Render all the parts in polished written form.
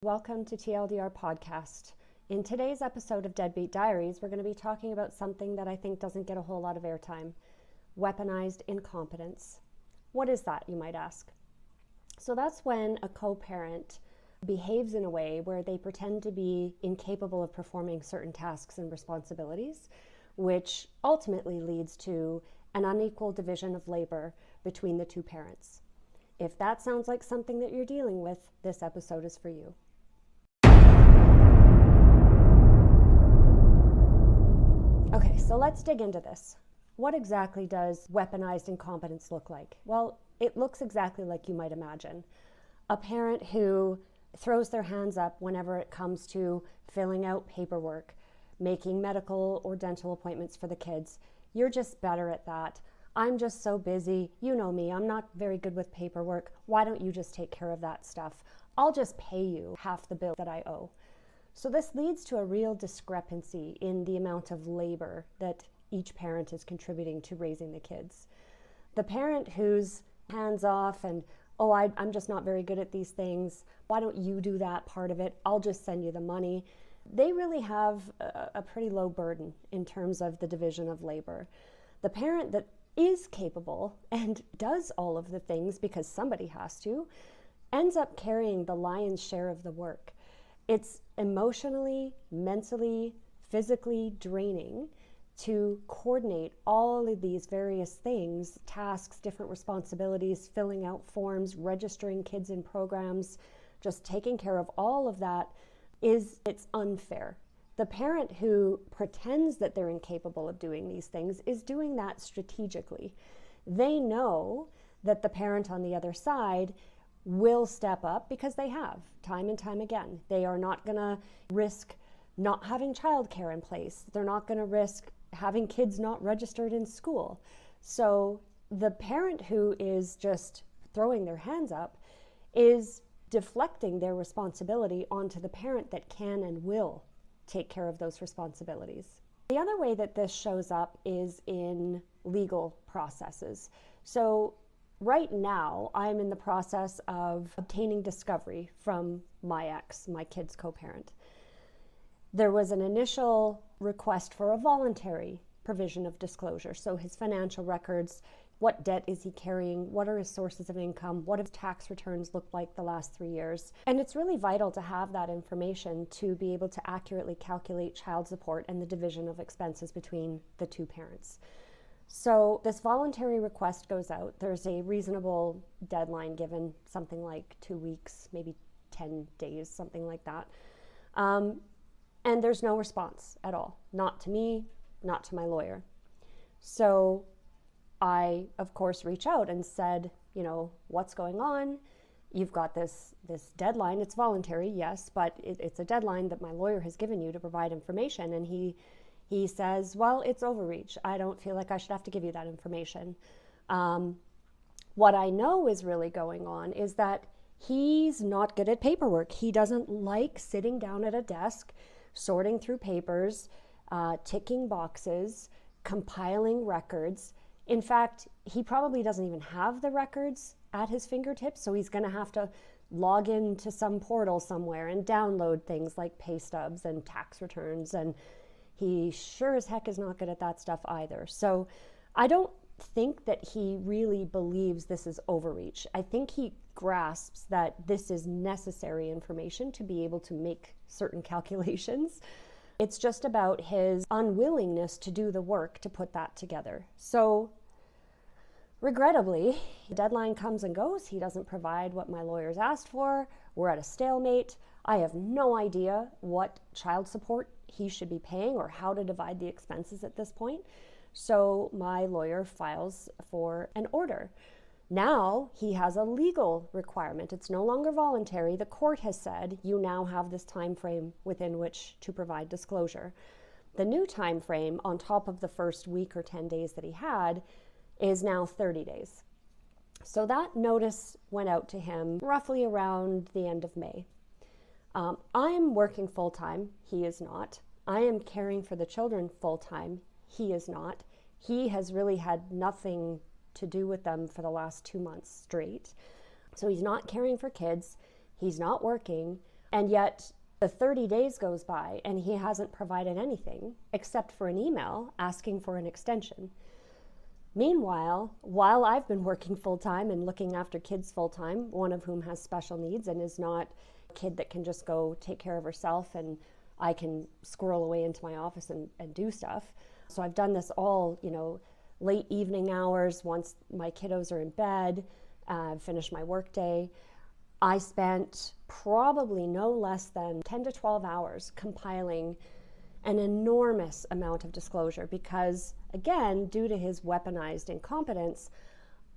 welcome to TLDR Podcast. In today's episode of Deadbeat Diaries, we're going to be talking about something that I think doesn't get a whole lot of airtime: weaponized incompetence. What is that, you might ask? So that's when a co-parent behaves in a way where they pretend to be incapable of performing certain tasks and responsibilities, which ultimately leads to an unequal division of labor between the two parents. If that sounds like something that you're dealing with, this episode is for you. Okay, so let's dig into this. What exactly does weaponized incompetence look like? Well, it looks exactly like you might imagine. A parent who throws their hands up whenever it comes to filling out paperwork, making medical or dental appointments for the kids. You're just better at that. I'm just so busy. You know me, I'm not very good with paperwork. Why don't you just take care of that stuff? I'll just pay you half the bill that I owe. So this leads to a real discrepancy in the amount of labor that each parent is contributing to raising the kids. The parent who's hands off and, I'm just not very good at these things. Why don't you do that part of it? I'll just send you the money. They really have a pretty low burden in terms of the division of labor. The parent that is capable and does all of the things because somebody has to, ends up carrying the lion's share of the work. It's emotionally, mentally, physically draining to coordinate all of these various things, tasks, different responsibilities, filling out forms, registering kids in programs, just taking care of all of that. It's unfair. The parent who pretends that they're incapable of doing these things is doing that strategically. They know that the parent on the other side will step up because they have, time and time again. They are not going to risk not having childcare in place. They're not going to risk having kids not registered in school. So the parent who is just throwing their hands up is deflecting their responsibility onto the parent that can and will take care of those responsibilities. The other way that this shows up is in legal processes. So right now, I'm in the process of obtaining discovery from my ex, my kid's co-parent. There was an initial request for a voluntary provision of disclosure. So his financial records, what debt is he carrying? What are his sources of income? What have tax returns looked like the last 3 years? And it's really vital to have that information to be able to accurately calculate child support and the division of expenses between the two parents. So this voluntary request goes out. There's a reasonable deadline given, something like 2 weeks, maybe 10 days, something like that. And there's no response at all. Not to me, not to my lawyer. So I, of course, reach out and said, what's going on? You've got this deadline. It's voluntary, yes, but it's a deadline that my lawyer has given you to provide information. And he says, well, it's overreach. I don't feel like I should have to give you that information. What I know is really going on is that he's not good at paperwork. He doesn't like sitting down at a desk, sorting through papers, ticking boxes, compiling records. In fact, he probably doesn't even have the records at his fingertips, so he's going to have to log into some portal somewhere and download things like pay stubs and tax returns, and he sure as heck is not good at that stuff either. So I don't think that he really believes this is overreach. I think he grasps that this is necessary information to be able to make certain calculations. It's just about his unwillingness to do the work to put that together. So regrettably, the deadline comes and goes. He doesn't provide what my lawyer's asked for. We're at a stalemate. I have no idea what child support he should be paying or how to divide the expenses at this point. So my lawyer files for an order. Now he has a legal requirement. It's no longer voluntary. The court has said you now have this time frame within which to provide disclosure. The new time frame, on top of the first week or 10 days that he had, is now 30 days. So that notice went out to him roughly around the end of May. I'm working full-time. He is not. I am caring for the children full-time. He is not. He has really had nothing to do with them for the last 2 months straight. So he's not caring for kids. He's not working. And yet the 30 days goes by and he hasn't provided anything except for an email asking for an extension. Meanwhile, while I've been working full-time and looking after kids full-time, one of whom has special needs and is not a kid that can just go take care of herself and I can squirrel away into my office and do stuff. So I've done this all, late evening hours once my kiddos are in bed, finished my work day. I spent probably no less than 10 to 12 hours compiling an enormous amount of disclosure because, again, due to his weaponized incompetence,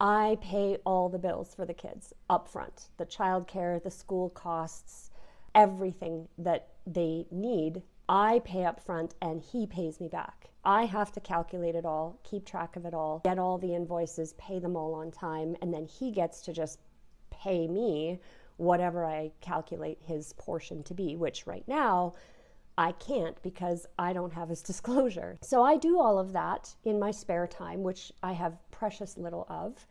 I pay all the bills for the kids up front. The childcare, the school costs, everything that they need, I pay up front and he pays me back. I have to calculate it all, keep track of it all, get all the invoices, pay them all on time, and then he gets to just pay me whatever I calculate his portion to be, which right now I can't because I don't have his disclosure. So I do all of that in my spare time, which I have precious little of,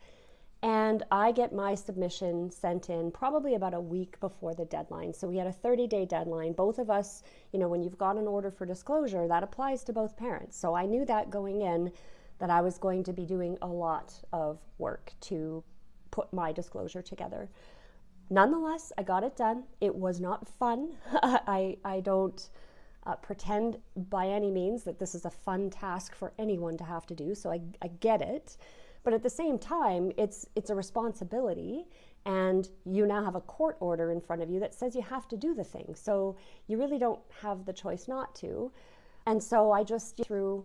and I get my submission sent in probably about a week before the deadline. So we had a 30-day deadline. Both of us, when you've got an order for disclosure, that applies to both parents. So I knew that going in, that I was going to be doing a lot of work to put my disclosure together. Nonetheless, I got it done. It was not fun. I don't pretend by any means that this is a fun task for anyone to have to do, so I get it. But at the same time, it's a responsibility, and you now have a court order in front of you that says you have to do the thing. So you really don't have the choice not to. And so I just, through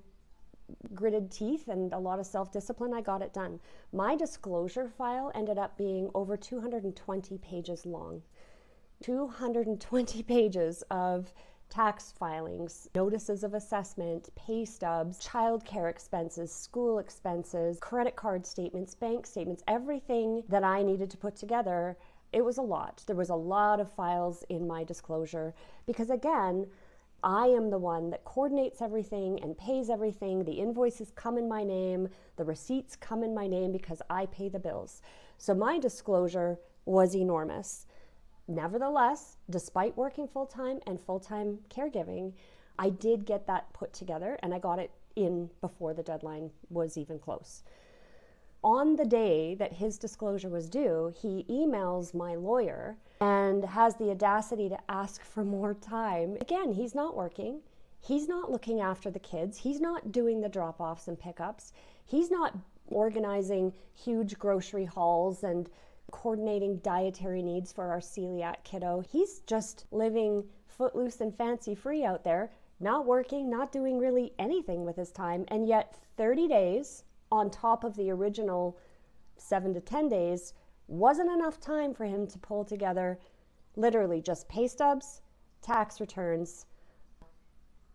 gritted teeth and a lot of self-discipline, I got it done. My disclosure file ended up being over 220 pages long. 220 pages of tax filings, notices of assessment, pay stubs, childcare expenses, school expenses, credit card statements, bank statements, everything that I needed to put together. It was a lot. There was a lot of files in my disclosure because, again, I am the one that coordinates everything and pays everything. The invoices come in my name. The receipts come in my name because I pay the bills. So my disclosure was enormous. Nevertheless, despite working full-time and full-time caregiving, I did get that put together and I got it in before the deadline was even close. On the day that his disclosure was due, he emails my lawyer and has the audacity to ask for more time. Again, he's not working. He's not looking after the kids. He's not doing the drop-offs and pickups. He's not organizing huge grocery hauls and coordinating dietary needs for our celiac kiddo. He's just living footloose and fancy-free out there, not working, not doing really anything with his time, and yet 30 days on top of the original 7 to 10 days wasn't enough time for him to pull together literally just pay stubs, tax returns.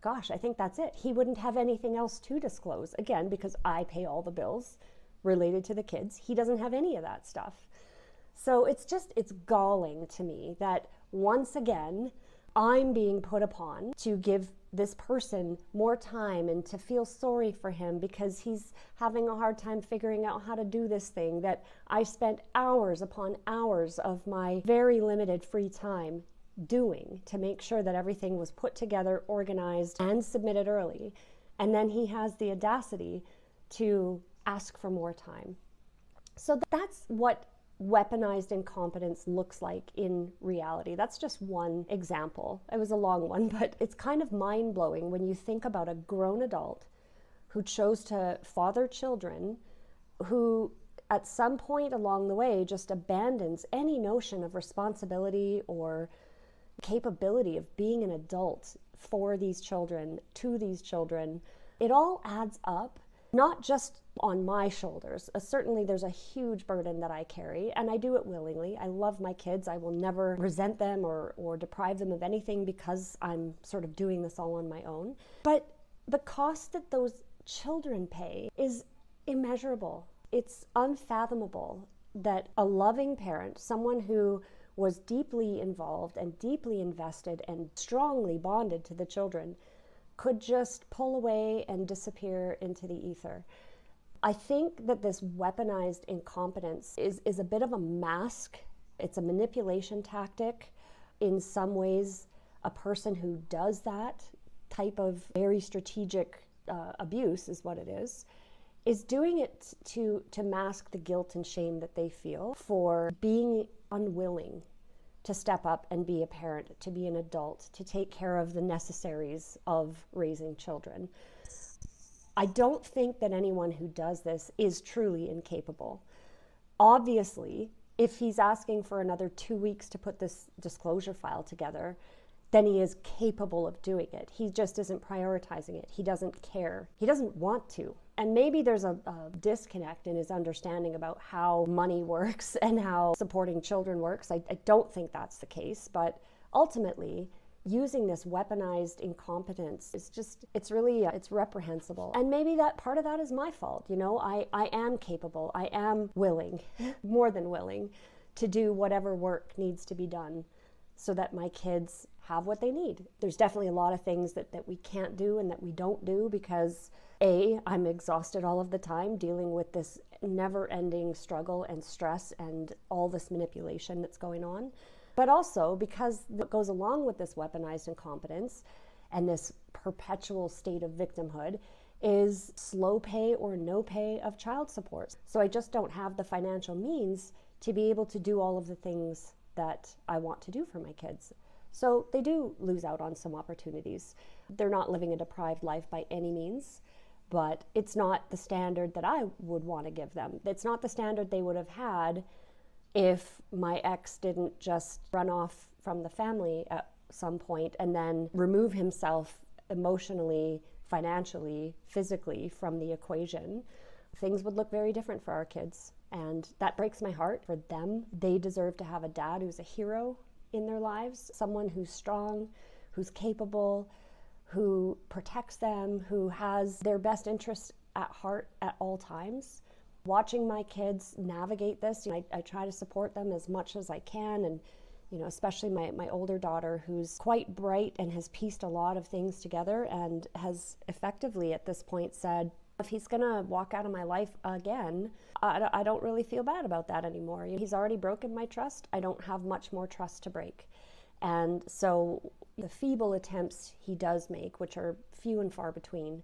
Gosh, I think that's it. He wouldn't have anything else to disclose, again, because I pay all the bills related to the kids. He doesn't have any of that stuff. So it's galling to me that once again, I'm being put upon to give this person more time and to feel sorry for him because he's having a hard time figuring out how to do this thing that I spent hours upon hours of my very limited free time doing to make sure that everything was put together, organized, and submitted early. And then he has the audacity to ask for more time. So that's what weaponized incompetence looks like in reality. That's just one example. It was a long one, but it's kind of mind-blowing when you think about a grown adult who chose to father children, who at some point along the way just abandons any notion of responsibility or capability of being an adult for these children, to these children. It all adds up, not just on my shoulders. Certainly there's a huge burden that I carry, and I do it willingly. I love my kids. I will never resent them or deprive them of anything because I'm sort of doing this all on my own. But the cost that those children pay is immeasurable. It's unfathomable that a loving parent, someone who was deeply involved and deeply invested and strongly bonded to the children, could just pull away and disappear into the ether. I think that this weaponized incompetence is a bit of a mask. It's a manipulation tactic. in some ways, a person who does that type of very strategic abuse is what it is doing it to mask the guilt and shame that they feel for being unwilling to step up and be a parent, to be an adult, to take care of the necessaries of raising children. I don't think that anyone who does this is truly incapable. Obviously, if he's asking for another 2 weeks to put this disclosure file together, then he is capable of doing it. He just isn't prioritizing it. He doesn't care. He doesn't want to. And maybe there's a disconnect in his understanding about how money works and how supporting children works. I don't think that's the case, but ultimately, using this weaponized incompetence is just, it's reprehensible. And maybe that part of that is my fault. You know, I am capable. I am willing, more than willing, to do whatever work needs to be done so that my kids have what they need. There's definitely a lot of things that we can't do and that we don't do because I'm exhausted all of the time dealing with this never-ending struggle and stress and all this manipulation that's going on. But also because what goes along with this weaponized incompetence and this perpetual state of victimhood is slow pay or no pay of child support. So I just don't have the financial means to be able to do all of the things that I want to do for my kids. So they do lose out on some opportunities. They're not living a deprived life by any means, but it's not the standard that I would want to give them. It's not the standard they would have had if my ex didn't just run off from the family at some point and then remove himself emotionally, financially, physically from the equation. Things would look very different for our kids. And that breaks my heart for them. They deserve to have a dad who's a hero in their lives, someone who's strong, who's capable, who protects them, who has their best interests at heart at all times. Watching my kids navigate this, I try to support them as much as I can, and especially my older daughter, who's quite bright and has pieced a lot of things together and has effectively at this point said, if he's gonna walk out of my life again, I don't really feel bad about that anymore. He's already broken my trust. I don't have much more trust to break. And so the feeble attempts he does make, which are few and far between,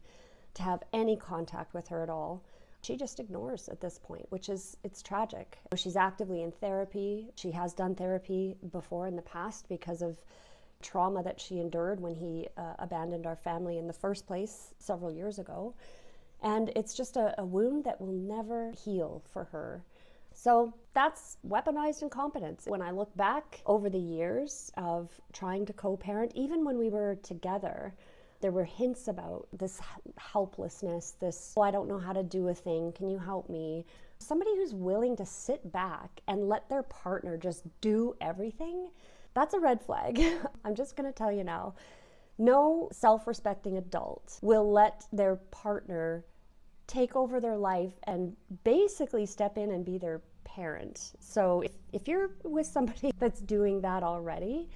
to have any contact with her at all, she just ignores at this point, it's tragic. She's actively in therapy. She has done therapy before in the past because of trauma that she endured when he abandoned our family in the first place several years ago. And it's just a wound that will never heal for her. So that's weaponized incompetence. When I look back over the years of trying to co-parent, even when we were together, there were hints about this helplessness, this, I don't know how to do a thing, can you help me? Somebody who's willing to sit back and let their partner just do everything, that's a red flag. I'm just gonna tell you now. No self-respecting adult will let their partner take over their life and basically step in and be their parent. So if you're with somebody that's doing that already,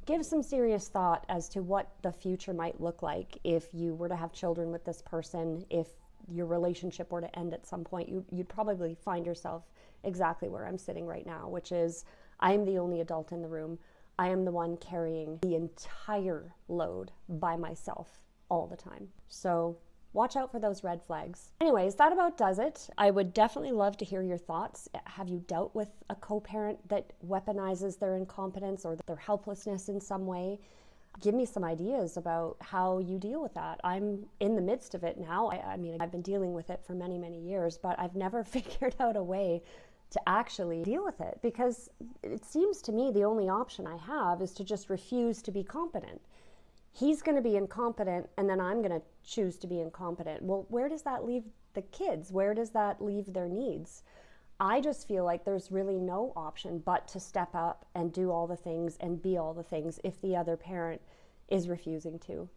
give some serious thought as to what the future might look like if you were to have children with this person. If your relationship were to end at some point, you'd probably find yourself exactly where I'm sitting right now, which is I am the only adult in the room. I am the one carrying the entire load by myself all the time. So watch out for those red flags. Anyways, that about does it. I would definitely love to hear your thoughts. Have you dealt with a co-parent that weaponizes their incompetence or their helplessness in some way? Give me some ideas about how you deal with that. I'm in the midst of it now. I mean, I've been dealing with it for many, many years, but I've never figured out a way to actually deal with it, because it seems to me the only option I have is to just refuse to be competent. He's going to be incompetent and then I'm going to choose to be incompetent. Well, where does that leave the kids? Where does that leave their needs? I just feel like there's really no option but to step up and do all the things and be all the things if the other parent is refusing to.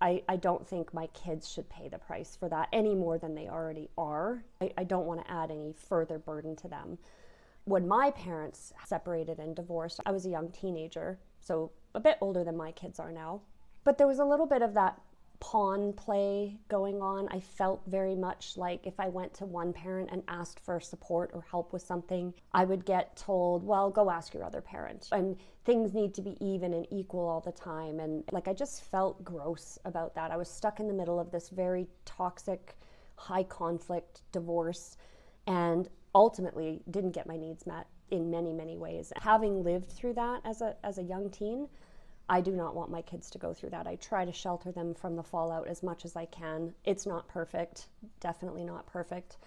I don't think my kids should pay the price for that any more than they already are. I don't want to add any further burden to them. When my parents separated and divorced, I was a young teenager, so a bit older than my kids are now. But there was a little bit of that pawn play going on. I felt very much like if I went to one parent and asked for support or help with something, I would get told, well, go ask your other parent. And things need to be even and equal all the time. And like, I just felt gross about that. I was stuck in the middle of this very toxic, high conflict divorce, and ultimately didn't get my needs met in many, many ways. Having lived through that as a young teen, I do not want my kids to go through that. I try to shelter them from the fallout as much as I can. It's not perfect, definitely not perfect.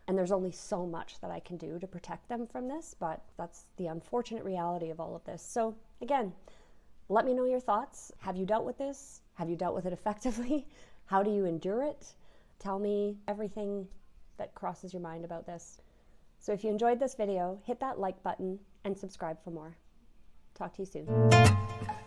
And there's only so much that I can do to protect them from this, but that's the unfortunate reality of all of this. So again, let me know your thoughts. Have you dealt with this? Have you dealt with it effectively? How do you endure it? Tell me everything that crosses your mind about this. So if you enjoyed this video, hit that like button and subscribe for more. Talk to you soon.